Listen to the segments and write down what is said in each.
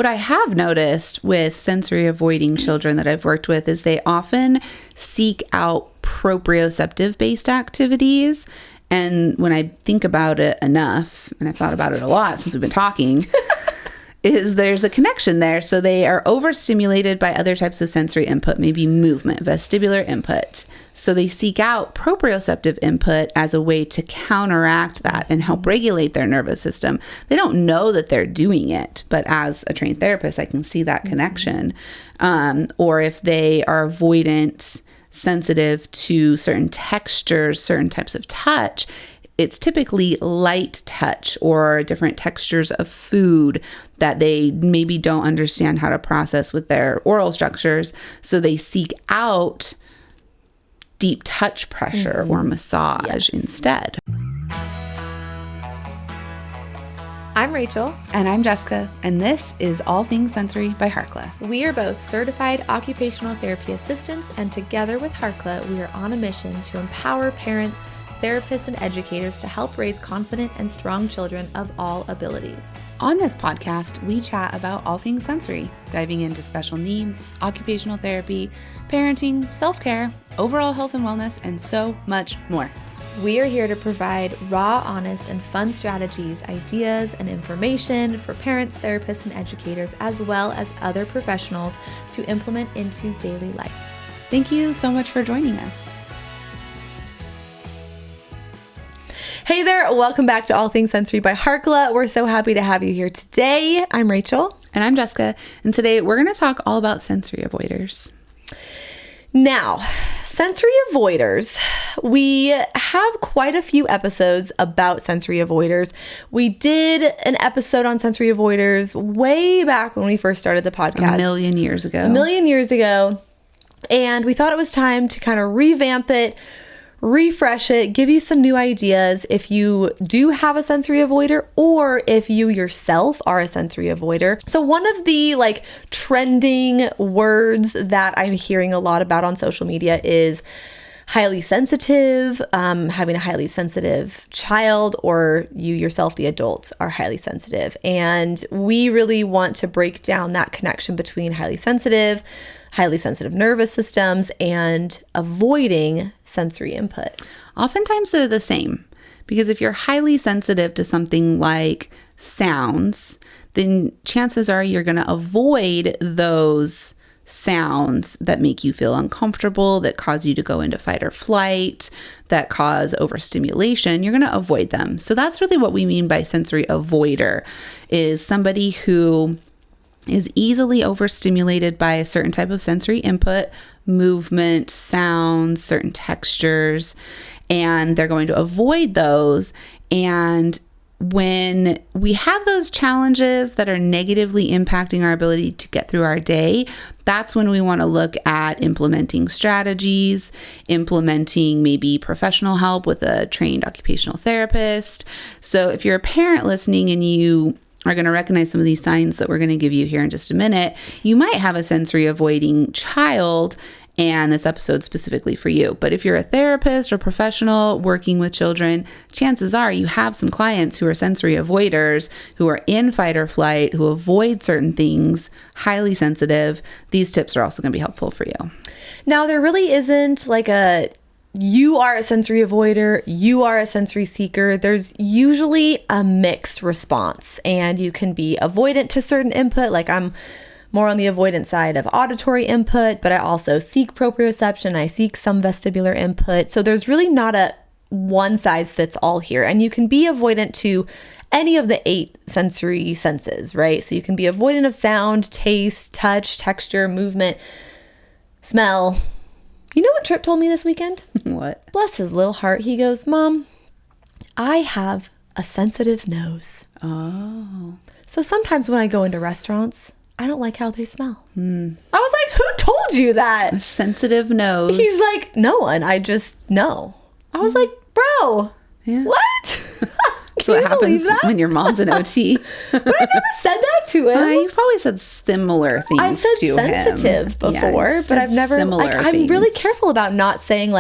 What I have noticed with sensory avoiding children that I've worked with is they often seek out proprioceptive based activities. And when I think about it enough, and I've thought about it a lot since we've been talking, is there's a connection there. So they are overstimulated by other types of sensory input, maybe movement, vestibular input. So they seek out proprioceptive input as a way to counteract that and help regulate their nervous system. They don't know that they're doing it, but as a trained therapist, I can see that connection. Or if they are avoidant, sensitive to certain textures, certain types of touch, it's typically light touch or different textures of food that they maybe don't understand how to process with their oral structures. So they seek out deep touch pressure or massage instead. I'm Rachel. And I'm Jessica. And this is All Things Sensory by Harkla. We are both certified occupational therapy assistants, and together with Harkla, we are on a mission to empower parents, therapists, and educators to help raise confident and strong children of all abilities. On this podcast, we chat about all things sensory, diving into special needs, occupational therapy, parenting, self-care, overall health and wellness, and so much more. We are here to provide raw, honest, and fun strategies, ideas, and information for parents, therapists, and educators, as well as other professionals to implement into daily life. Thank you so much for joining us. Hey there, welcome back to All Things Sensory by Harkla. We're so happy to have you here today. I'm Rachel. And I'm Jessica. And today we're going to talk all about sensory avoiders. Now, sensory avoiders, we have quite a few episodes about sensory avoiders. We did an episode on sensory avoiders way back when we first started the podcast. A million years ago. And we thought it was time to kind of revamp it, refresh it, give you some new ideas if you do have a sensory avoider or if you yourself are a sensory avoider. So one of the trending words that I'm hearing a lot about on social media is highly sensitive, having a highly sensitive child, or you yourself, the adult, are highly sensitive. And we really want to break down that connection between highly sensitive nervous systems, and avoiding sensory input. Oftentimes they're the same, because if you're highly sensitive to something like sounds, then chances are you're going to avoid those sounds that make you feel uncomfortable, that cause you to go into fight or flight, that cause overstimulation. You're going to avoid them. So that's really what we mean by sensory avoider, is somebody who is easily overstimulated by a certain type of sensory input, movement, sounds, certain textures, and they're going to avoid those. And when we have those challenges that are negatively impacting our ability to get through our day, that's when we want to look at implementing strategies, implementing maybe professional help with a trained occupational therapist. So if you're a parent listening and you are going to recognize some of these signs that we're going to give you here in just a minute, you might have a sensory avoiding child, and this episode's specifically for you. But if you're a therapist or professional working with children, chances are you have some clients who are sensory avoiders, who are in fight or flight, who avoid certain things, highly sensitive. These tips are also going to be helpful for you. Now, there really isn't you are a sensory avoider, you are a sensory seeker. There's usually a mixed response, and you can be avoidant to certain input. Like I'm more on the avoidant side of auditory input, but I also seek proprioception. I seek some vestibular input. So there's really not a one size fits all here. And you can be avoidant to any of the 8 sensory senses, right? So you can be avoidant of sound, taste, touch, texture, movement, smell. You know what Tripp told me this weekend? What? Bless his little heart. He goes, Mom, I have a sensitive nose. Oh. So sometimes when I go into restaurants, I don't like how they smell. I was like, who told you that? A sensitive nose. He's like, no one. I just know. I was like, bro, what? That's what happens when your mom's an OT. But I never said that to him. You've probably said similar things to him. I've said sensitive before, but I've never, I'm really careful about not saying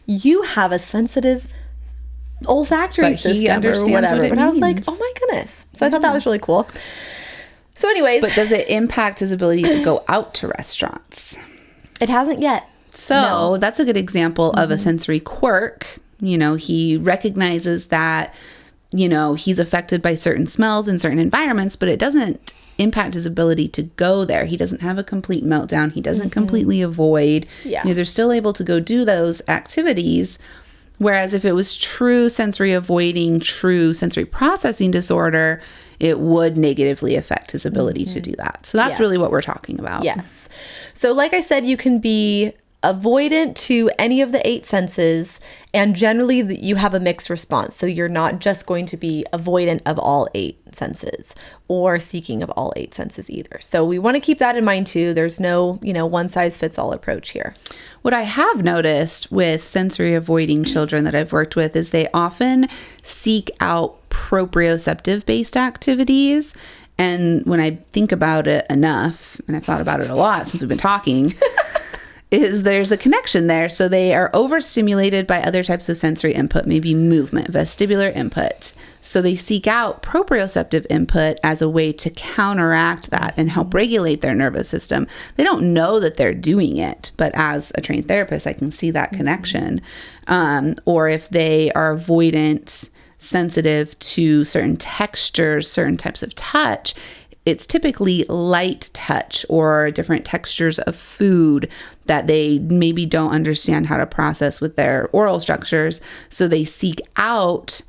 you have a sensitive olfactory system or whatever. But I was like, oh my goodness. So I thought that was really cool. So anyways. But does it impact his ability to go out to restaurants? It hasn't yet. So that's a good example of a sensory quirk. He recognizes that, he's affected by certain smells in certain environments, but it doesn't impact his ability to go there. He doesn't have a complete meltdown. He doesn't completely avoid. Yeah. They're still able to go do those activities. Whereas if it was true sensory avoiding, true sensory processing disorder, it would negatively affect his ability to do that. So that's really what we're talking about. Yes. So like I said, you can be avoidant to any of the 8 senses, and generally you have a mixed response. So you're not just going to be avoidant of all 8 senses or seeking of all 8 senses either. So we want to keep that in mind too. There's no, one size fits all approach here. What I have noticed with sensory avoiding children that I've worked with is they often seek out proprioceptive based activities. And when I think about it enough, and I've thought about it a lot since we've been talking, is there's a connection there. So they are overstimulated by other types of sensory input, maybe movement, vestibular input. So they seek out proprioceptive input as a way to counteract that and help regulate their nervous system. They don't know that they're doing it, but as a trained therapist, I can see that connection. Or if they are avoidant, sensitive to certain textures, certain types of touch, it's typically light touch or different textures of food that they maybe don't understand how to process with their oral structures. So they seek out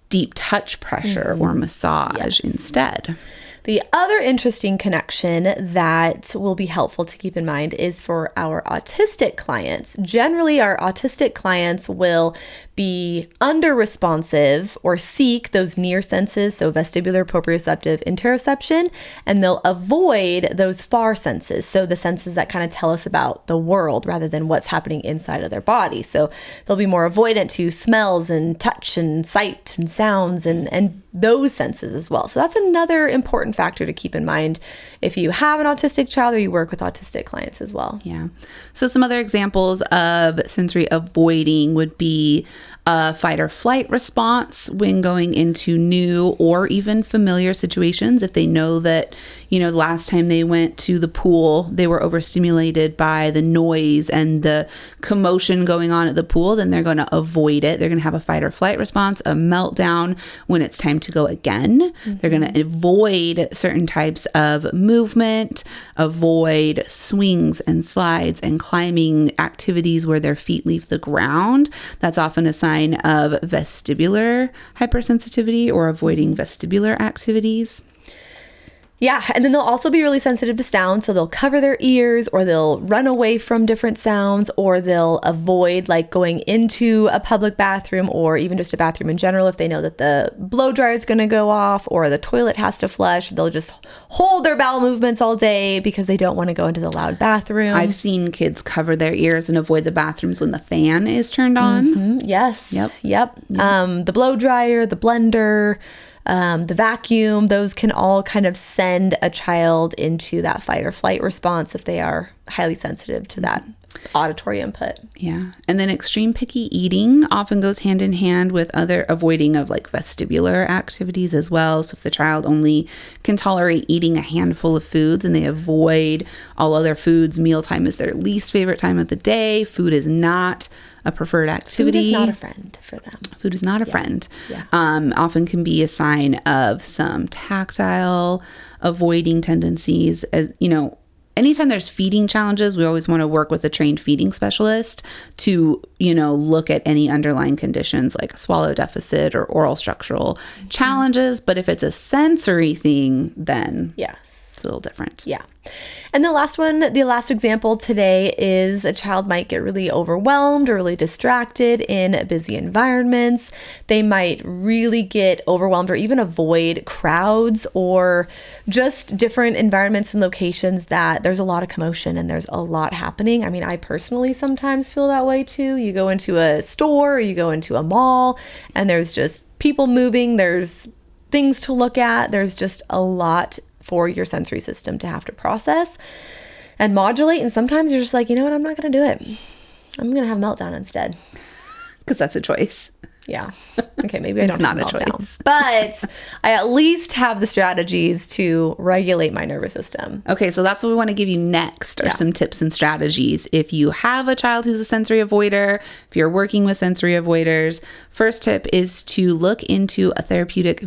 deep touch pressure or massage instead. The other interesting connection that will be helpful to keep in mind is for our autistic clients. Generally, our autistic clients will be under-responsive or seek those near senses, so vestibular, proprioceptive, interoception, and they'll avoid those far senses, so the senses that kind of tell us about the world rather than what's happening inside of their body. So they'll be more avoidant to smells and touch and sight and sounds and those senses as well. So that's another important factor to keep in mind if you have an autistic child or you work with autistic clients as well. Yeah. So some other examples of sensory avoiding would be a fight or flight response when going into new or even familiar situations. If they know that, last time they went to the pool, they were overstimulated by the noise and the commotion going on at the pool, then they're going to avoid it. They're going to have a fight or flight response, a meltdown when it's time to go again. They're going to avoid certain types of movement, avoid swings and slides and climbing activities where their feet leave the ground. That's often a sign of vestibular hypersensitivity or avoiding vestibular activities. Yeah, and then they'll also be really sensitive to sound, so they'll cover their ears or they'll run away from different sounds or they'll avoid like going into a public bathroom or even just a bathroom in general if they know that the blow dryer is going to go off or the toilet has to flush. They'll just hold their bowel movements all day because they don't want to go into the loud bathroom. I've seen kids cover their ears and avoid the bathrooms when the fan is turned on. Yes. Yep. The blow dryer, the blender, the vacuum, those can all kind of send a child into that fight or flight response if they are highly sensitive to that auditory input. Yeah. And then extreme picky eating often goes hand in hand with other avoiding of like vestibular activities as well. So if the child only can tolerate eating a handful of foods and they avoid all other foods, mealtime is their least favorite time of the day. Food is not a preferred activity. Food is not a friend for them. Food is not a friend. Yeah. Often can be a sign of some tactile avoiding tendencies. Anytime there's feeding challenges, we always want to work with a trained feeding specialist to, look at any underlying conditions like a swallow deficit or oral structural challenges. But if it's a sensory thing, then it's a little different. Yeah. And the last example today is a child might get really overwhelmed or really distracted in busy environments. They might really get overwhelmed or even avoid crowds or just different environments and locations that there's a lot of commotion and there's a lot happening. I mean, I personally sometimes feel that way too. You go into a store or you go into a mall and there's just people moving, there's things to look at, there's just a lot for your sensory system to have to process and modulate. And sometimes you're just like, you know what, I'm not going to do it. I'm going to have a meltdown instead. Because that's a choice. Yeah. Okay, maybe I don't It's not have a meltdowns, choice. but I at least have the strategies to regulate my nervous system. Okay, so that's what we want to give you next, are Yeah. some tips and strategies. If you have a child who's a sensory avoider, if you're working with sensory avoiders, first tip is to look into a therapeutic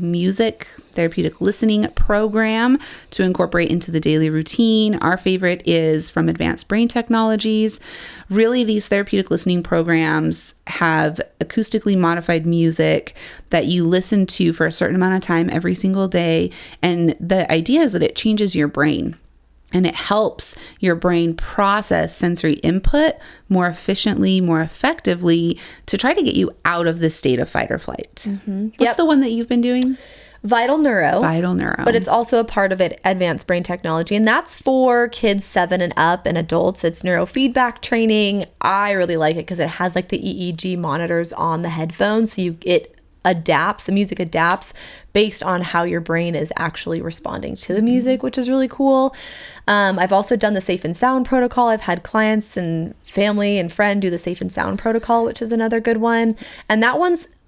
listening program to incorporate into the daily routine. Our favorite is from Advanced Brain Technologies. Really, these therapeutic listening programs have acoustically modified music that you listen to for a certain amount of time every single day. And the idea is that it changes your brain. And it helps your brain process sensory input more efficiently, more effectively, to try to get you out of this state of fight or flight. What's the one that you've been doing? Vital Neuro. Vital Neuro. But it's also a part of it, Advanced Brain Technology. And that's for kids 7 and up and adults. It's neurofeedback training. I really like it because it has like the EEG monitors on the headphones. So the music adapts based on how your brain is actually responding to the music, which is really cool. I've also done the Safe and Sound protocol. I've had clients and family and friend do the Safe and Sound protocol, which is another good one. And that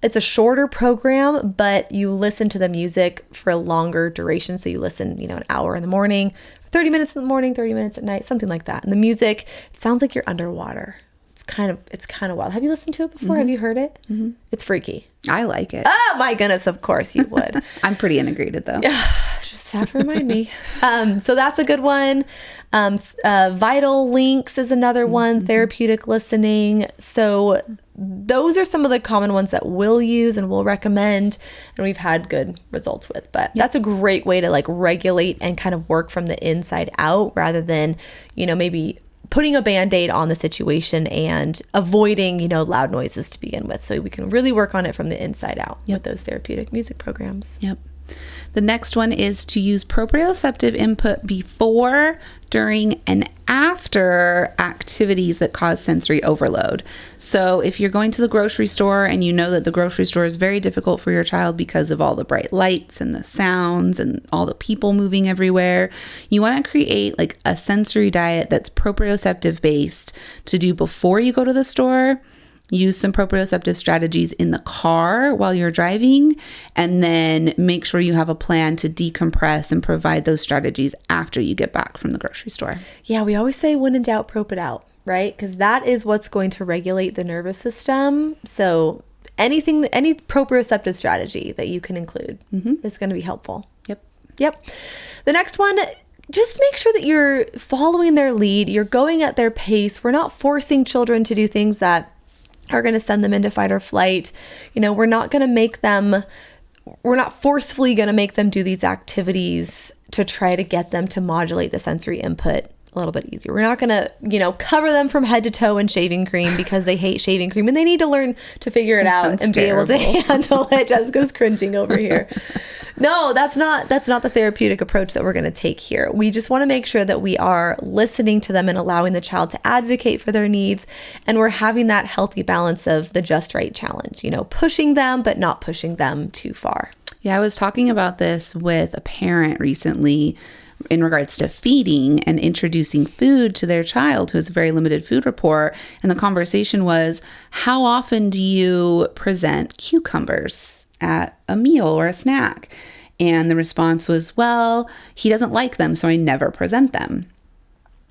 it's a shorter program, but you listen to the music for a longer duration. So you listen, an hour in the morning, 30 minutes in the morning, 30 minutes at night, something like that. And the music, it sounds like you're underwater. It's kind of wild. Have you listened to it before? Have you heard it? It's freaky. I like it. Oh my goodness, of course you would. I'm pretty integrated though. Just have to remind me. So that's a good one. Vital Links is another one. Therapeutic listening. So those are some of the common ones that we'll use and we'll recommend and we've had good results with. But that's a great way to like regulate and kind of work from the inside out rather than, maybe putting a Band-Aid on the situation and avoiding, loud noises to begin with. So we can really work on it from the inside out with those therapeutic music programs. Yep. The next one is to use proprioceptive input before, during, and after activities that cause sensory overload. So if you're going to the grocery store and you know that the grocery store is very difficult for your child because of all the bright lights and the sounds and all the people moving everywhere, you want to create like a sensory diet that's proprioceptive based to do before you go to the store. Use some proprioceptive strategies in the car while you're driving, and then make sure you have a plan to decompress and provide those strategies after you get back from the grocery store. Yeah, we always say when in doubt, prop it out, right? Because that is what's going to regulate the nervous system. So any proprioceptive strategy that you can include is going to be helpful. Yep. The next one, just make sure that you're following their lead. You're going at their pace. We're not forcing children to do things that are going to send them into fight or flight. We're not forcefully going to make them do these activities to try to get them to modulate the sensory input a little bit easier. We're not going to, cover them from head to toe in shaving cream because they hate shaving cream and they need to learn to figure it out and be able to handle it. Jessica's cringing over here. No, that's not the therapeutic approach that we're going to take here. We just want to make sure that we are listening to them and allowing the child to advocate for their needs. And we're having that healthy balance of the just right challenge, pushing them, but not pushing them too far. Yeah, I was talking about this with a parent recently in regards to feeding and introducing food to their child who has a very limited food rapport. And the conversation was, how often do you present cucumbers at a meal or a snack? And the response was, well, he doesn't like them, so I never present them.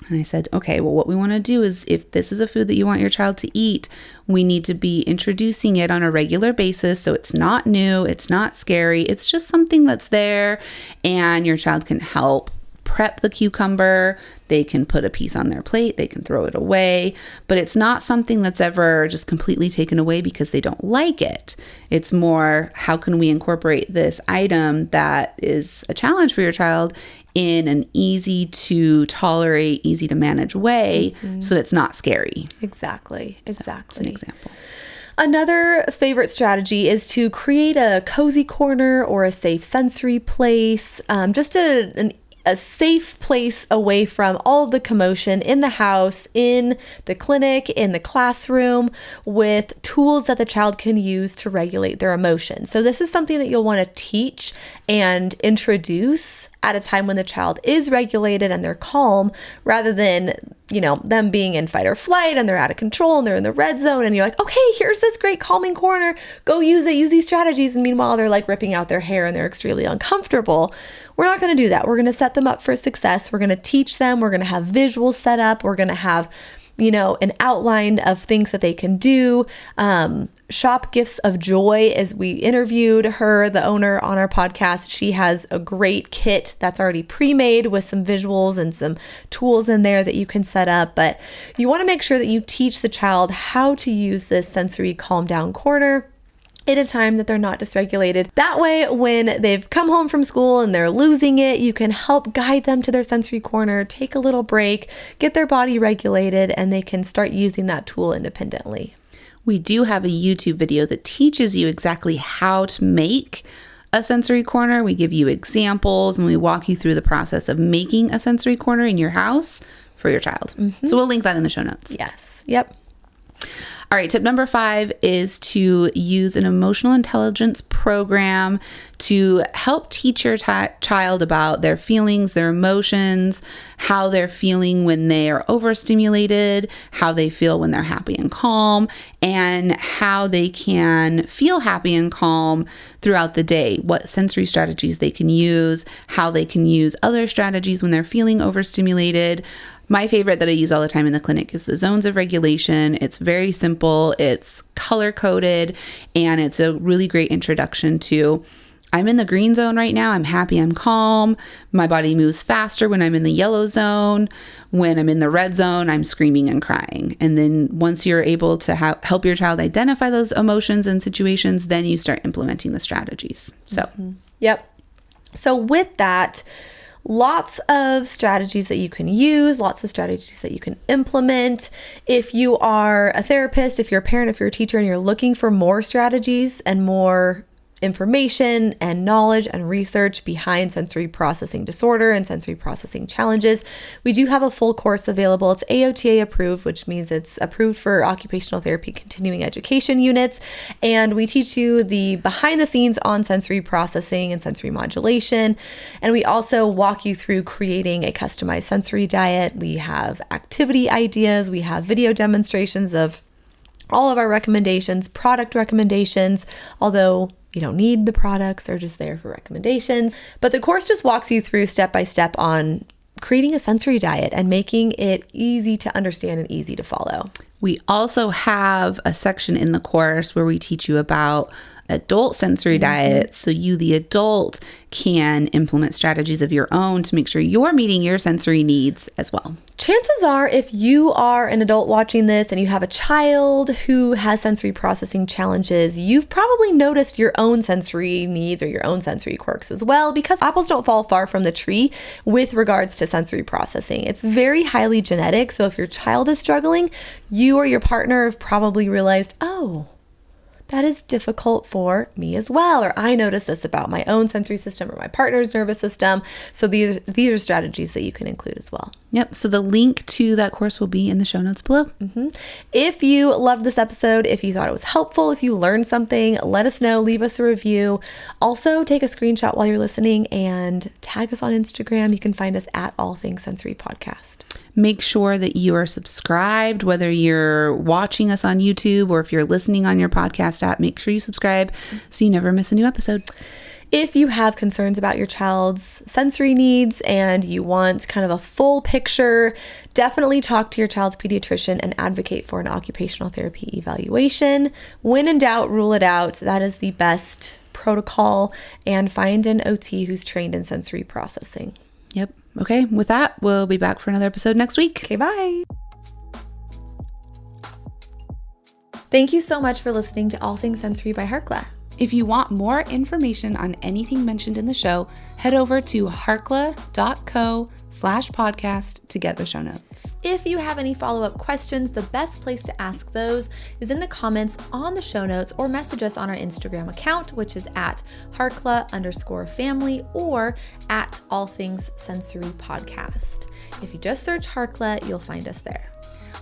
And I said, okay, well, what we want to do is if this is a food that you want your child to eat, we need to be introducing it on a regular basis. So it's not new, it's not scary, it's just something that's there, and your child can help prep the cucumber. They can put a piece on their plate, they can throw it away, but it's not something that's ever just completely taken away because they don't like it. It's more, how can we incorporate this item that is a challenge for your child in an easy to tolerate, easy to manage way so it's not scary. Exactly. So that's an example. Another favorite strategy is to create a cozy corner or a safe sensory place, just a safe place away from all of the commotion in the house, in the clinic, in the classroom, with tools that the child can use to regulate their emotions. So this is something that you'll want to teach and introduce at a time when the child is regulated and they're calm, rather than, them being in fight or flight and they're out of control and they're in the red zone and you're like, okay, here's this great calming corner, go use it, use these strategies. And meanwhile, they're like ripping out their hair and they're extremely uncomfortable. We're not going to do that. We're going to set them up for success. We're going to teach them. We're going to have visuals set up. We're going to have an outline of things that they can do. Shop Gifts of Joy, as we interviewed her, the owner, on our podcast, she has a great kit that's already pre-made with some visuals and some tools in there that you can set up. But you want to make sure that you teach the child how to use this sensory calm down corner at a time that they're not dysregulated. That way, when they've come home from school and they're losing it, you can help guide them to their sensory corner, take a little break, get their body regulated, and they can start using that tool independently. We do have a YouTube video that teaches you exactly how to make a sensory corner. We give you examples and we walk you through the process of making a sensory corner in your house for your child. So we'll link that in the show notes. Yes. Yep. All right, tip number 5 is to use an emotional intelligence program to help teach your child about their feelings, their emotions, how they're feeling when they are overstimulated, how they feel when they're happy and calm, and how they can feel happy and calm throughout the day, what sensory strategies they can use, how they can use other strategies when they're feeling overstimulated. My favorite that I use all the time in the clinic is the zones of regulation. It's very simple, it's color-coded, and it's a really great introduction to, I'm in the green zone right now, I'm happy, I'm calm, my body moves faster when I'm in the yellow zone, when I'm in the red zone, I'm screaming and crying. And then once you're able to help your child identify those emotions and situations, then you start implementing the strategies. So, Yep. So with that, lots of strategies that you can use, lots of strategies that you can implement. If you are a therapist, if you're a parent, if you're a teacher, and you're looking for more strategies and more information and knowledge and research behind sensory processing disorder and sensory processing challenges, we do have a full course available. It's AOTA approved, which means it's approved for occupational therapy continuing education units. And we teach you the behind the scenes on sensory processing and sensory modulation. And we also walk you through creating a customized sensory diet. We have activity ideas. We have video demonstrations of all of our recommendations, product recommendations, although you don't need the products, they're just there for recommendations. But the course just walks you through step by step on creating a sensory diet and making it easy to understand and easy to follow. We also have a section in the course where we teach you about adult sensory diets, so you, the adult, can implement strategies of your own to make sure you're meeting your sensory needs as well. Chances are, if you are an adult watching this and you have a child who has sensory processing challenges, you've probably noticed your own sensory needs or your own sensory quirks as well, because apples don't fall far from the tree with regards to sensory processing. It's very highly genetic. So if your child is struggling, you or your partner have probably realized, oh, that is difficult for me as well. Or I noticed this about my own sensory system or my partner's nervous system. So these are strategies that you can include as well. Yep. So the link to that course will be in the show notes below. If you loved this episode, if you thought it was helpful, if you learned something, let us know, leave us a review. Also, take a screenshot while you're listening and tag us on Instagram. You can find us at All Things Sensory Podcast. Make sure that you are subscribed, whether you're watching us on YouTube or if you're listening on your podcast app, make sure you subscribe so you never miss a new episode. If you have concerns about your child's sensory needs and you want kind of a full picture, definitely talk to your child's pediatrician and advocate for an occupational therapy evaluation. When in doubt, rule it out. That is the best protocol, and find an OT who's trained in sensory processing. Yep. Okay. With that, we'll be back for another episode next week. Okay, bye. Thank you so much for listening to All Things Sensory by Harkla. If you want more information on anything mentioned in the show, head over to harkla.co/podcast to get the show notes. If you have any follow-up questions, the best place to ask those is in the comments on the show notes, or message us on our Instagram account, which is at Harkla_family or at All Things Sensory Podcast. If you just search Harkla, you'll find us there.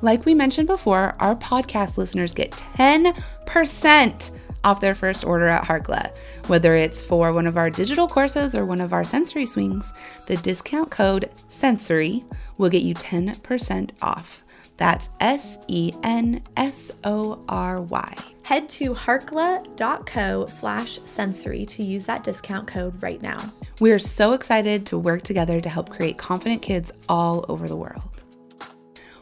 Like we mentioned before, our podcast listeners get 10% off their first order at Harkla. Whether it's for one of our digital courses or one of our sensory swings, the discount code SENSORY will get you 10% off. That's SENSORY. Head to harkla.co/sensory to use that discount code right now. We are so excited to work together to help create confident kids all over the world.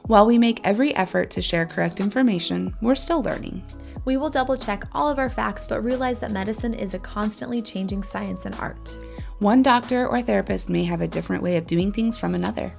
While we make every effort to share correct information, we're still learning. We will double check all of our facts, but realize that medicine is a constantly changing science and art. One doctor or therapist may have a different way of doing things from another.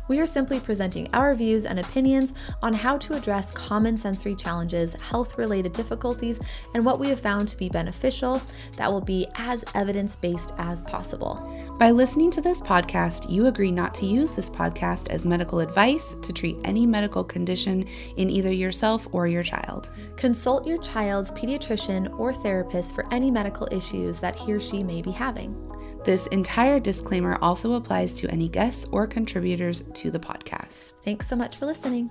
We are simply presenting our views and opinions on how to address common sensory challenges, health-related difficulties, and what we have found to be beneficial that will be as evidence-based as possible. By listening to this podcast, you agree not to use this podcast as medical advice to treat any medical condition in either yourself or your child. Consult your child's pediatrician or therapist for any medical issues that he or she may be having. This entire disclaimer also applies to any guests or contributors to the podcast. Thanks so much for listening.